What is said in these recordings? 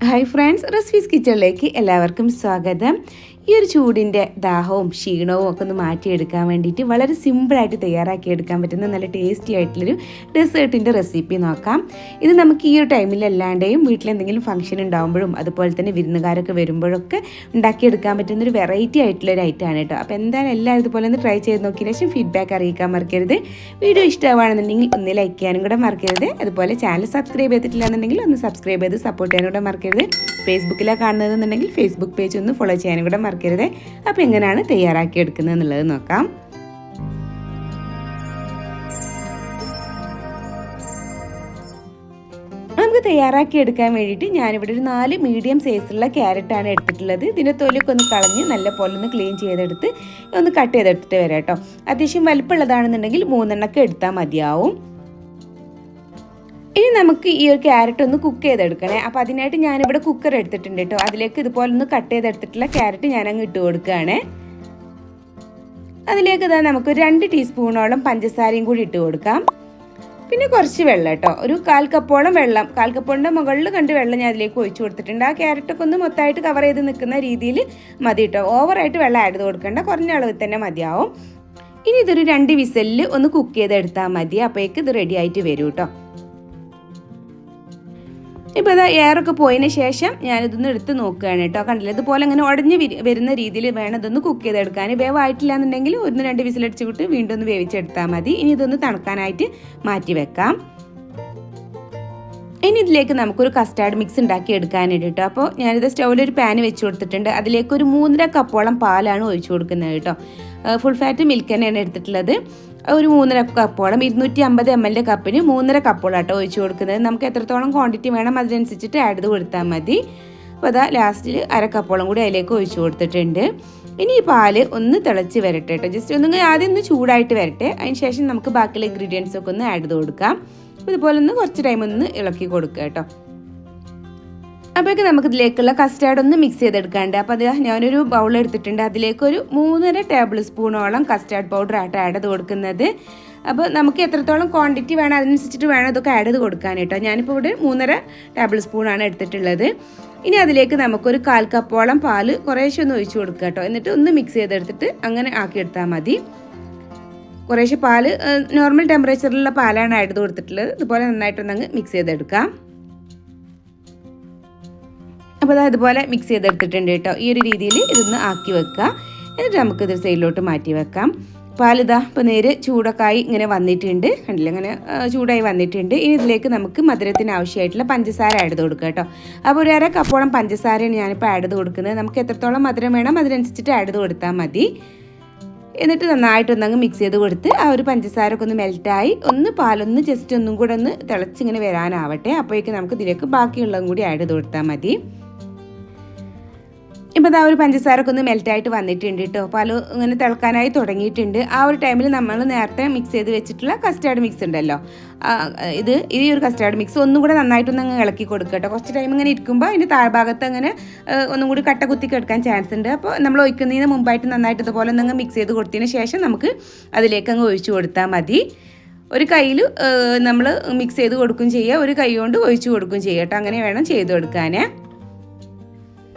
Hi friends, recipes കിച്ചണിലേക്ക് എല്ലാവർക്കും സ്വാഗതം. ഈ ഒരു ചൂടിൻ്റെ ദാഹവും ക്ഷീണവും ഒക്കെ ഒന്ന് മാറ്റിയെടുക്കാൻ വേണ്ടിയിട്ട് വളരെ സിമ്പിളായിട്ട് തയ്യാറാക്കിയെടുക്കാൻ പറ്റുന്ന നല്ല ടേസ്റ്റി ആയിട്ടുള്ളൊരു ഡെസേർട്ടിൻ്റെ റെസിപ്പി നോക്കാം. ഇത് നമുക്ക് ഈ ഒരു ടൈമിലല്ലാണ്ടെയും വീട്ടിലെന്തെങ്കിലും ഫംഗ്ഷൻ ഉണ്ടാകുമ്പോഴും അതുപോലെ തന്നെ വിരുന്നുകാരൊക്കെ വരുമ്പോഴൊക്കെ ഉണ്ടാക്കിയെടുക്കാൻ പറ്റുന്നൊരു വെറൈറ്റി ആയിട്ടുള്ളൊരു ഐറ്റമാണ് കേട്ടോ. അപ്പോൾ എന്തായാലും എല്ലാവരും ഇതുപോലെ ഒന്ന് ട്രൈ ചെയ്ത് നോക്കിയതിന് ശേഷം ഫീഡ്ബാക്ക് അറിയിക്കാൻ മറക്കരുത്. വീഡിയോ ഇഷ്ടമാണെന്നുണ്ടെങ്കിൽ ഒന്ന് ലൈക്ക് ചെയ്യാനും കൂടെ മറക്കരുത്. അതുപോലെ ചാനൽ സബ്സ്ക്രൈബ് ചെയ്തിട്ടില്ല എന്നുണ്ടെങ്കിൽ ഒന്ന് സബ്സ്ക്രൈബ് ചെയ്ത് സപ്പോർട്ട് ചെയ്യാനും കൂടെ മറക്കരുത്. ഫേസ്ബുക്കിലാണ് കാണുന്നതെന്നുണ്ടെങ്കിൽ ഫേസ്ബുക്ക് പേജ് ഒന്ന് ഫോളോ ചെയ്യാനും കൂടെ മറക്കരുത്. അപ്പോൾ എങ്ങനെയാണ് തയ്യാറാക്കിയെടുക്കുന്നത് എന്നുള്ളത് നോക്കാം. നമുക്ക് തയ്യാറാക്കിയെടുക്കാൻ വേണ്ടിയിട്ട് ഞാനിവിടെ ഒരു 4 മീഡിയം സൈസുള്ള ക്യാരറ്റാണ് എടുത്തിട്ടുള്ളത്. ഇതിൻ്റെ തൊലിയൊക്കെ ഒന്ന് കളഞ്ഞ് നല്ല പോലെ ഒന്ന് ക്ലീൻ ചെയ്തെടുത്ത് ഒന്ന് കട്ട് ചെയ്തെടുത്തിട്ട് വരാം കേട്ടോ. അത്യാവശ്യം വലിപ്പമുള്ളതാണെന്നുണ്ടെങ്കിൽ 3 എണ്ണമൊക്കെ എടുത്താൽ മതിയാവും. ഇനി നമുക്ക് ഈ ഒരു ക്യാരറ്റ് ഒന്ന് കുക്ക് ചെയ്തെടുക്കണേ. അപ്പോൾ അതിനായിട്ട് ഞാനിവിടെ കുക്കർ എടുത്തിട്ടുണ്ട് കേട്ടോ. അതിലേക്ക് ഇതുപോലെ ഒന്ന് കട്ട് ചെയ്തെടുത്തിട്ടുള്ള ക്യാരറ്റ് ഞാനങ്ങ് ഇട്ട് കൊടുക്കുകയാണ്. അതിലേക്ക് നമുക്ക് 2 ടീസ്പൂണോളം പഞ്ചസാരയും കൂടി ഇട്ട് കൊടുക്കാം. പിന്നെ കുറച്ച് വെള്ളം കേട്ടോ, ഒരു 1/4 കപ്പോളം വെള്ളം, 1/4 കപ്പോളിൻ്റെ മുകളിൽ കണ്ട് വെള്ളം ഞാൻ അതിലേക്ക് ഒഴിച്ചു കൊടുത്തിട്ടുണ്ട്. ആ ക്യാരറ്റൊക്കെ ഒന്ന് മൊത്തമായിട്ട് കവർ ചെയ്ത് നിൽക്കുന്ന രീതിയിൽ മതി കേട്ടോ. ഓവറായിട്ട് വെള്ളം ആഡ് ചെയ്ത് കൊടുക്കേണ്ട, കുറഞ്ഞ അളവിൽ തന്നെ മതിയാവും. ഇനി ഇതൊരു 2 വിസലിൽ ഒന്ന് കുക്ക് ചെയ്തെടുത്താൽ മതി. അപ്പോഴേക്ക് ഇത് റെഡി ആയിട്ട് വരും കേട്ടോ. ഇപ്പോൾ അത് എയറൊക്കെ പോയതിന് ശേഷം ഞാനിതൊന്ന് എടുത്ത് നോക്കുകയാണ് കേട്ടോ. കണ്ടില്ല, ഇതുപോലെ അങ്ങനെ ഉടഞ്ഞ് വരുന്ന രീതിയിൽ വേണം ഇതൊന്ന് കുക്ക് ചെയ്തെടുക്കാൻ. വേവായിട്ടില്ല എന്നുണ്ടെങ്കിൽ 1-2 വിസിലടിച്ച് വിട്ട് വീണ്ടും ഒന്ന് വേവിച്ചെടുത്താൽ മതി. ഇനി ഇതൊന്ന് തണുക്കാനായിട്ട് മാറ്റി വെക്കാം. ഇനി ഇതിലേക്ക് നമുക്കൊരു കസ്റ്റാർഡ് മിക്സ് ഉണ്ടാക്കി എടുക്കാനായിട്ട് കേട്ടോ. അപ്പോൾ ഞാനിത് സ്റ്റൗവിലൊരു പാൻ വെച്ച് കൊടുത്തിട്ടുണ്ട്. അതിലേക്ക് ഒരു 3.5 കപ്പോളം പാലാണ് ഒഴിച്ചു കൊടുക്കുന്നത് കേട്ടോ. ഫുൾ ഫാറ്റ് മിൽക്ക് തന്നെയാണ് എടുത്തിട്ടുള്ളത്. ഒരു 3.5 കപ്പോളം 250 ml കപ്പിന് 3.5 കപ്പോളം കേട്ടോ ഒഴിച്ചു കൊടുക്കുന്നത്. നമുക്ക് എത്രത്തോളം ക്വാണ്ടിറ്റി വേണം അതിനനുസരിച്ചിട്ട് ആഡ് ചെയ്ത് കൊടുത്താൽ മതി. അപ്പോൾ അതാ ലാസ്റ്റിൽ 1/2 കപ്പോളം കൂടി അതിലേക്ക് ഒഴിച്ചു കൊടുത്തിട്ടുണ്ട്. ഇനി ഈ പാല് ഒന്ന് തിളച്ച് വരട്ടെ കേട്ടോ. ജസ്റ്റ് ആദ്യം ഒന്ന് ചൂടായിട്ട് വരട്ടെ. അതിന് ശേഷം നമുക്ക് ബാക്കിയുള്ള ഇൻഗ്രീഡിയൻസ് ഒക്കെ ഒന്ന് ആഡ് ചെയ്ത് കൊടുക്കാം. ഇതുപോലെ ഒന്ന് കുറച്ച് ടൈം ഒന്ന് ഇളക്കി കൊടുക്കുക കേട്ടോ. അപ്പോഴേക്ക് നമുക്ക് ഇതിലേക്കുള്ള കസ്റ്റാർഡ് ഒന്ന് മിക്സ് ചെയ്തെടുക്കാണ്ട്. അപ്പോൾ അത് ഞാനൊരു ബൗൾ എടുത്തിട്ടുണ്ട്. അതിലേക്ക് ഒരു 3.5 ടേബിൾ സ്പൂണോളം കസ്റ്റാർഡ് പൗഡർ ആയിട്ട് ആഡ് ചെയ്ത് കൊടുക്കുന്നത്. അപ്പോൾ നമുക്ക് എത്രത്തോളം ക്വാണ്ടിറ്റി വേണം അതിനനുസരിച്ചിട്ട് വേണം ഇതൊക്കെ ആഡ് ചെയ്ത് കൊടുക്കാൻ കേട്ടോ. ഞാനിപ്പോൾ ഇവിടെ 3.5 ടേബിൾ സ്പൂണാണ് എടുത്തിട്ടുള്ളത്. ഇനി അതിലേക്ക് നമുക്കൊരു 1/4 കപ്പോളം പാല് കുറേശ്ശെ ഒന്ന് ഒഴിച്ചു കൊടുക്കുക കേട്ടോ. എന്നിട്ട് ഒന്ന് മിക്സ് ചെയ്തെടുത്തിട്ട് അങ്ങനെ ആക്കിയെടുത്താൽ മതി. കുറേശ്ശെ പാല് നോർമൽ ടെമ്പറേച്ചറിലുള്ള പാലാണ് ആഡ് ചെയ്ത് കൊടുത്തിട്ടുള്ളത്. ഇതുപോലെ നന്നായിട്ടൊന്നങ്ങ് മിക്സ് ചെയ്തെടുക്കാം. അപ്പോൾ അത് ഇതുപോലെ മിക്സ് ചെയ്തെടുത്തിട്ടുണ്ട് കേട്ടോ. ഈ ഒരു രീതിയിൽ ഇതൊന്ന് ആക്കി വെക്കുക. എന്നിട്ട് നമുക്കിത് സൈഡിലോട്ട് മാറ്റി വെക്കാം. പാലിതാ ഇപ്പോൾ നേരെ ചൂടൊക്കെയായി ഇങ്ങനെ വന്നിട്ടുണ്ട്. കണ്ടില്ല, ഇങ്ങനെ ചൂടായി വന്നിട്ടുണ്ട്. ഇനി ഇതിലേക്ക് നമുക്ക് മധുരത്തിന് ആവശ്യമായിട്ടുള്ള പഞ്ചസാര ആഡ് ചെയ്ത് കൊടുക്കുക കേട്ടോ. അപ്പോൾ ഒരു 1/2 കപ്പോളം പഞ്ചസാരയാണ് ഞാനിപ്പോൾ ആഡ് ചെയ്ത് കൊടുക്കുന്നത്. നമുക്ക് എത്രത്തോളം മധുരം വേണം അതിനനുസരിച്ചിട്ട് ആഡ് ചെയ്ത് കൊടുത്താൽ മതി. എന്നിട്ട് നന്നായിട്ടൊന്നങ്ങ് മിക്സ് ചെയ്ത് കൊടുത്ത് ആ ഒരു പഞ്ചസാരൊക്കെ ഒന്ന് മെൽറ്റായി ഒന്ന് പാലൊന്ന് ജസ്റ്റ് ഒന്നും കൂടെ ഒന്ന് തിളച്ചിങ്ങനെ വരാനാവട്ടെ. അപ്പോഴേക്കും നമുക്ക് ഇതിലേക്ക് ബാക്കിയുള്ളതും കൂടി ആഡ് ചെയ്ത് കൊടുത്താൽ മതി. ഇപ്പോൾ ആ ഒരു പഞ്ചസാരൊക്കെ ഒന്ന് മെൽറ്റായിട്ട് വന്നിട്ടുണ്ട് കേട്ടോ. പാല് ഇങ്ങനെ തിളക്കാനായി തുടങ്ങിയിട്ടുണ്ട്. ആ ഒരു ടൈമിൽ നമ്മൾ നേരത്തെ മിക്സ് ചെയ്ത് വെച്ചിട്ടുള്ള കസ്റ്റാർഡ് മിക്സ് ഉണ്ടല്ലോ, ഈ ഒരു കസ്റ്റാർഡ് മിക്സ് ഒന്നും കൂടെ നന്നായിട്ടൊന്ന് അങ്ങ് ഇളക്കി കൊടുക്കുക കേട്ടോ. കുറച്ച് ടൈം ഇങ്ങനെ ഇരിക്കുമ്പോൾ അതിൻ്റെ താഴ്ഭാഗത്ത് അങ്ങനെ ഒന്നും കൂടി കട്ട കുത്തി കിടക്കാൻ ചാൻസ് ഉണ്ട്. അപ്പോൾ നമ്മൾ ഒഴിക്കുന്നതിന് മുമ്പായിട്ട് നന്നായിട്ട് ഇതുപോലെ ഒന്ന് മിക്സ് ചെയ്ത് കൊടുത്തതിന് ശേഷം നമുക്ക് അതിലേക്ക് അങ്ങ് ഒഴിച്ചു കൊടുത്താൽ മതി. ഒരു കയ്യിൽ നമ്മൾ മിക്സ് ചെയ്ത് കൊടുക്കുകയും ചെയ്യുക, ഒരു കൈ കൊണ്ട് ഒഴിച്ചു കൊടുക്കുകയും ചെയ്യുക കേട്ടോ. അങ്ങനെ വേണം ചെയ്ത് കൊടുക്കാൻ.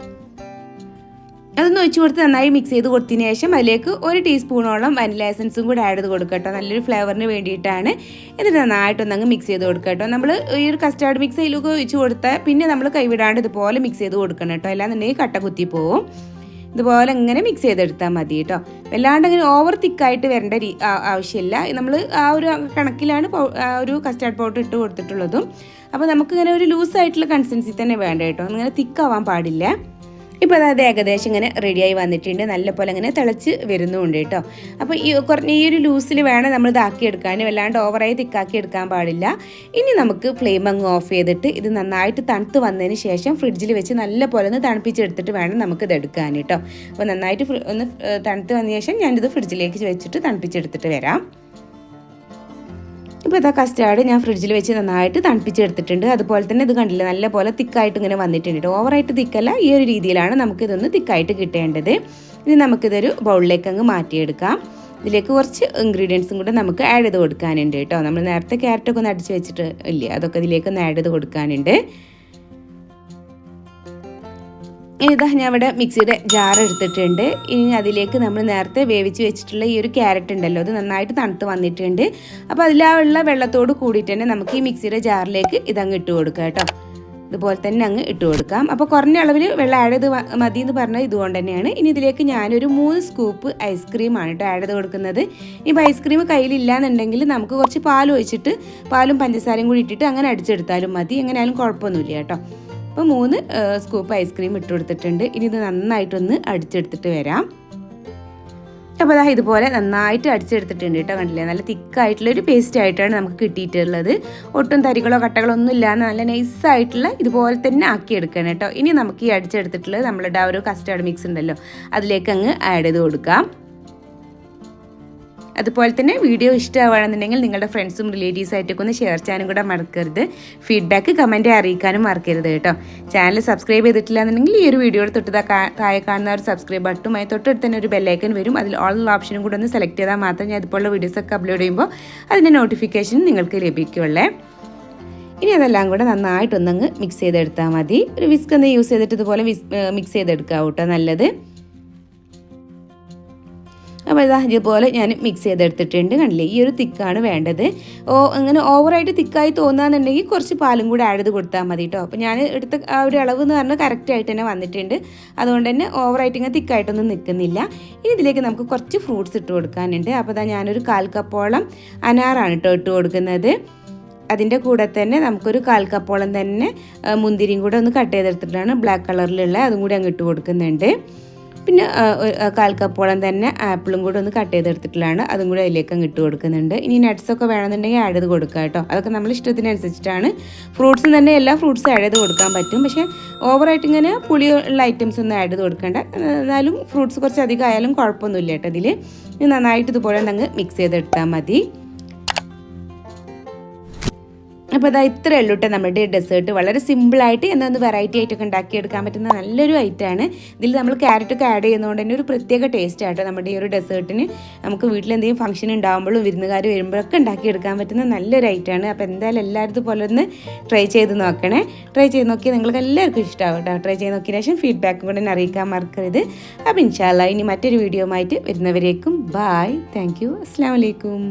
അതൊന്ന് ഒഴിച്ചു കൊടുത്ത് നന്നായി മിക്സ് ചെയ്ത് കൊടുത്തതിന് ശേഷം അതിലേക്ക് 1 ടീസ്പൂണോളം വനില എസൻസും കൂടി ആഡ് ചെയ്ത് കൊടുക്കുക കേട്ടോ. നല്ലൊരു ഫ്ലേവറിന് വേണ്ടിയിട്ടാണ്. എന്നിട്ട് നന്നായിട്ടൊന്നങ്ങ് മിക്സ് ചെയ്ത് കൊടുക്കുക കേട്ടോ. നമ്മൾ ഈ ഒരു കസ്റ്റാർഡ് മിക്സ് അതിലൊക്കെ ഒഴിച്ച് കൊടുത്താൽ പിന്നെ നമ്മൾ കൈവിടാണ്ട് ഇതുപോലെ മിക്സ് ചെയ്ത് കൊടുക്കണം കേട്ടോ. അല്ലാന്നുണ്ടെങ്കിൽ കട്ട കുത്തി പോവും. ഇതുപോലെ ഇങ്ങനെ മിക്സ് ചെയ്തെടുത്താൽ മതി കേട്ടോ. വല്ലാണ്ട് അങ്ങനെ ഓവർ തിക്കായിട്ട് വരേണ്ട ആവശ്യമില്ല. നമ്മൾ ആ ഒരു കണക്കിലാണ് ആ ഒരു കസ്റ്റാർഡ് പൗഡർ ഇട്ട് കൊടുത്തിട്ടുള്ളതും. അപ്പോൾ നമുക്കിങ്ങനെ ഒരു ലൂസായിട്ടുള്ള കൺസിസ്റ്റൻസി തന്നെ വേണ്ട കേട്ടോ. അങ്ങനെ തിക്കാവാൻ പാടില്ല. ഇപ്പോൾ അതായത് ഏകദേശം ഇങ്ങനെ റെഡിയായി വന്നിട്ടുണ്ട്. നല്ലപോലെ ഇങ്ങനെ തിളച്ച് വരുന്നുണ്ട് കേട്ടോ. അപ്പോൾ ഈ ഒരു ലൂസിൽ വേണം നമ്മൾ ഇതാക്കിയെടുക്കാൻ. വല്ലാണ്ട് ഓവറായി തിക്കാക്കി എടുക്കാൻ പാടില്ല. ഇനി നമുക്ക് ഫ്ലെയിം അങ്ങ് ഓഫ് ചെയ്തിട്ട് ഇത് നന്നായിട്ട് തണുത്ത് വന്നതിന് ശേഷം ഫ്രിഡ്ജിൽ വെച്ച് നല്ലപോലെ ഒന്ന് തണുപ്പിച്ചെടുത്തിട്ട് വേണം നമുക്കിത് എടുക്കാൻ കേട്ടോ. അപ്പോൾ നന്നായിട്ട് ഒന്ന് തണുത്ത് വന്ന ശേഷം ഞാനിത് ഫ്രിഡ്ജിലേക്ക് വെച്ചിട്ട് തണുപ്പിച്ചെടുത്തിട്ട് വരാം. ഇപ്പോൾ ഇതാ കസ്റ്റാർഡ് ഞാൻ ഫ്രിഡ്ജിൽ വെച്ച് നന്നായിട്ട് തണുപ്പിച്ചെടുത്തിട്ടുണ്ട്. അതുപോലെ തന്നെ ഇത് കണ്ടില്ല, നല്ല പോലെ തിക്കായിട്ട് ഇങ്ങനെ വന്നിട്ടുണ്ട്. ഓവറായിട്ട് തിക്കല്ല, ഈ ഒരു രീതിയിലാണ് നമുക്കിതൊന്ന് തിക്കായിട്ട് കിട്ടേണ്ടത്. ഇനി നമുക്കിതൊരു ബൗളിലേക്ക് അങ്ങ് മാറ്റിയെടുക്കാം. ഇതിലേക്ക് കുറച്ച് ഇൻഗ്രീഡിയൻസും കൂടെ നമുക്ക് ആഡ് ചെയ്ത് കൊടുക്കാനുണ്ട് കേട്ടോ. നമ്മൾ നേരത്തെ ക്യാരറ്റൊക്കെ ഒന്ന് അടിച്ച് വെച്ചിട്ട് ഇല്ലേ, അതൊക്കെ ഇതിലേക്ക് ഒന്ന് ആഡ് ചെയ്ത് കൊടുക്കാനുണ്ട്. ഇതാ ഞാൻ ഇവിടെ മിക്സിയുടെ ജാർ എടുത്തിട്ടുണ്ട്. ഇനി അതിലേക്ക് നമ്മൾ നേരത്തെ വേവിച്ച് വെച്ചിട്ടുള്ള ഈ ഒരു ക്യാരറ്റ് ഉണ്ടല്ലോ, അത് നന്നായിട്ട് തണുത്ത് വന്നിട്ടുണ്ട്. അപ്പോൾ അതിലുള്ള വെള്ളത്തോട് കൂടിയിട്ട് തന്നെ നമുക്ക് ഈ മിക്സിയുടെ ജാറിലേക്ക് ഇതങ്ങ് ഇട്ട് കൊടുക്കാം കേട്ടോ. ഇതുപോലെ തന്നെ അങ്ങ് ഇട്ട് കൊടുക്കാം. അപ്പോൾ കുറഞ്ഞ അളവിൽ വെള്ളം ആഡ് ചെയ്ത് മതി എന്ന് പറഞ്ഞാൽ ഇതുകൊണ്ട് തന്നെയാണ്. ഇനി ഇതിലേക്ക് ഞാനൊരു 3 സ്കൂപ്പ് ഐസ്ക്രീമാണ് കേട്ടോ ആഡ് ചെയ്ത് കൊടുക്കുന്നത്. ഇപ്പോൾ ഐസ്ക്രീം കയ്യിലില്ലാന്നുണ്ടെങ്കിൽ നമുക്ക് കുറച്ച് പാൽ ഒഴിച്ചിട്ട് പാലും പഞ്ചസാരയും കൂടി ഇട്ടിട്ട് അങ്ങനെ അടിച്ചെടുത്താലും മതി, എങ്ങനെയാലും കുഴപ്പമൊന്നുമില്ല കേട്ടോ. അപ്പോൾ 3 സ്കൂപ്പ് ഐസ്ക്രീം ഇട്ട് കൊടുത്തിട്ടുണ്ട്. ഇനി ഇത് നന്നായിട്ടൊന്ന് അടിച്ചെടുത്തിട്ട് വരാം. അപ്പോൾ അതാ ഇതുപോലെ നന്നായിട്ട് അടിച്ചെടുത്തിട്ടുണ്ട് കേട്ടോ. കണ്ടില്ലേ, നല്ല തിക്കായിട്ടുള്ളൊരു പേസ്റ്റ് ആയിട്ടാണ് നമുക്ക് കിട്ടിയിട്ടുള്ളത്. ഒട്ടും തരികളോ കട്ടകളോ ഒന്നും ഇല്ലാതെ നല്ല നൈസായിട്ടുള്ള ഇതുപോലെ തന്നെ ആക്കിയെടുക്കണം കേട്ടോ. ഇനി നമുക്ക് ഈ അടിച്ചെടുത്തിട്ടുള്ളത് നമ്മളുടെ ആ ഒരു കസ്റ്റാർഡ് മിക്സ് ഉണ്ടല്ലോ, അതിലേക്ക് അങ്ങ് ആഡ് ചെയ്ത് കൊടുക്കാം. അതുപോലെ തന്നെ വീഡിയോ ഇഷ്ടമാവുകയാണെന്നുണ്ടെങ്കിൽ നിങ്ങളുടെ ഫ്രണ്ട്സും റിലേറ്റീവ്സായിട്ടൊക്കെ ഒന്ന് ഷെയർ ചെയ്യാനും കൂടെ മറക്കരുത്. ഫീഡ്ബാക്ക് കമൻറ്റ് അറിയിക്കാനും മറക്കരുത് കേട്ടോ. ചാനൽ സബ്സ്ക്രൈബ് ചെയ്തിട്ടില്ല എന്നുണ്ടെങ്കിൽ ഈ ഒരു വീഡിയോയുടെ തൊട്ട് താഴെ കാണുന്ന ഒരു സബ്സ്ക്രൈബ് ബട്ടണുമായി തൊട്ടടുത്ത് തന്നെ ഒരു ബെല്ലൈക്കൻ വരും. അതിൽ ഓൾ ഓപ്ഷനും കൂടെ ഒന്ന് സെലക്ട് ചെയ്താൽ മാത്രമേ ഞാൻ ഇതുപോലുള്ള വീഡിയോസൊക്കെ അപ്ലോഡ് ചെയ്യുമ്പോൾ അതിൻ്റെ നോട്ടിഫിക്കേഷൻ നിങ്ങൾക്ക് ലഭിക്കുകയുള്ളേ. ഇനി അതെല്ലാം കൂടെ നന്നായിട്ടൊന്നങ്ങ് മിക്സ് ചെയ്തെടുത്താൽ മതി. ഒരു വിസ്ക് ഒന്ന് യൂസ് ചെയ്തിട്ട് ഇതുപോലെ മിക്സ് ചെയ്തെടുക്കുക കേട്ടോ, നല്ലത്. അപ്പോൾ ഇതുപോലെ ഞാൻ മിക്സ് ചെയ്തെടുത്തിട്ടുണ്ട്. കണ്ടില്ലേ, ഈ ഒരു തിക്കാണ് വേണ്ടത്. അങ്ങനെ ഓവറായിട്ട് തിക്കായി തോന്നുകയെന്നുണ്ടെങ്കിൽ കുറച്ച് പാലും കൂടെ ആഡ് ചെയ്ത് കൊടുത്താൽ മതി കേട്ടോ. അപ്പോൾ ഞാൻ എടുത്ത ആ ഒരു അളവ് എന്ന് പറഞ്ഞാൽ കറക്റ്റായിട്ട് തന്നെ വന്നിട്ടുണ്ട്. അതുകൊണ്ട് തന്നെ ഓവറായിട്ട് ഇങ്ങനെ തിക്കായിട്ടൊന്നും നിൽക്കുന്നില്ല. ഇനി ഇതിലേക്ക് നമുക്ക് കുറച്ച് ഫ്രൂട്ട്സ് ഇട്ട് കൊടുക്കാനുണ്ട്. അപ്പോൾ ഞാനൊരു 1/4 കപ്പോളം അനാറാണ് കേട്ടോ ഇട്ട് കൊടുക്കുന്നത്. അതിൻ്റെ കൂടെ തന്നെ നമുക്കൊരു 1/4 കപ്പോളം തന്നെ മുന്തിരിയും കൂടെ ഒന്ന് കട്ട് ചെയ്തെടുത്തിട്ടാണ് ബ്ലാക്ക് കളറിലുള്ള, അതും കൂടി അങ്ങ് ഇട്ട് കൊടുക്കുന്നുണ്ട്. പിന്നെ 1/4 കപ്പോളം തന്നെ ആപ്പിളും കൂടെ ഒന്ന് കട്ട് ചെയ്തെടുത്തിട്ടുള്ളതാണ്, അതും കൂടെ അതിലേക്ക് അങ്ങ് ഇട്ട് കൊടുക്കുന്നുണ്ട്. ഇനി നട്ട്സൊക്കെ വേണമെന്നുണ്ടെങ്കിൽ ആഡ് ചെയ്ത് കൊടുക്കുക കേട്ടോ. അതൊക്കെ നമ്മൾ ഇഷ്ടത്തിനനുസരിച്ചിട്ടാണ്. ഫ്രൂട്ട്സും തന്നെ എല്ലാ ഫ്രൂട്ട്സും ആഡ് ചെയ്ത് കൊടുക്കാൻ പറ്റും. പക്ഷേ ഓവറായിട്ട് ഇങ്ങനെ പുളിയുള്ള ഐറ്റംസ് ഒന്നും ആഡ് ചെയ്ത് കൊടുക്കേണ്ട. എന്നാലും ഫ്രൂട്ട്സ് കുറച്ച് അധികം ആയാലും കുഴപ്പമൊന്നുമില്ല കേട്ടോ. ഇതിൽ നന്നായിട്ട് ഇതുപോലെ അങ്ങ് മിക്സ് ചെയ്തെടുത്താൽ മതി. അപ്പോൾ അതാ ഇത്രയേ ഉള്ളൂ കേട്ടോ നമ്മുടെ ഡെസേർട്ട്. വളരെ സിമ്പിളായിട്ട് എന്നൊന്ന് വെറൈറ്റി ആയിട്ടൊക്കെ ഉണ്ടാക്കിയെടുക്കാൻ പറ്റുന്ന നല്ലൊരു ഐറ്റമാണ്. ഇതിൽ നമ്മൾ ക്യാരറ്റൊക്കെ ആഡ് ചെയ്യുന്നതുകൊണ്ട് തന്നെ ഒരു പ്രത്യേക ടേസ്റ്റ് ആട്ടോ നമ്മുടെ ഈ ഒരു ഡെസേർട്ടിന്. നമുക്ക് വീട്ടിലെന്തെങ്കിലും ഫംഗ്ഷൻ ഉണ്ടാകുമ്പോഴും വിരുന്നുകാർ വരുമ്പോഴൊക്കെ ഉണ്ടാക്കിയെടുക്കാൻ പറ്റുന്ന നല്ലൊരു ഐറ്റമാണ്. അപ്പോൾ എന്തായാലും എല്ലാവരും ഇതുപോലെ ഒന്ന് ട്രൈ ചെയ്ത് നോക്കണേ. ട്രൈ ചെയ്ത് നോക്കിയാൽ നിങ്ങൾക്ക് എല്ലാവർക്കും ഇഷ്ടമാവും കേട്ടോ. ട്രൈ ചെയ്ത് നോക്കിയ ശേഷം ഫീഡ്ബാക്കും കൂടെ അറിയിക്കാൻ മറക്കരുത്. അപ്പോൾ ഇൻഷാ അല്ലാഹ് ഇനി മറ്റൊരു വീഡിയോ ആയിട്ട് വരുന്നവരേക്കും ബായ്, താങ്ക് യു, അസ്സലാമു അലൈക്കും.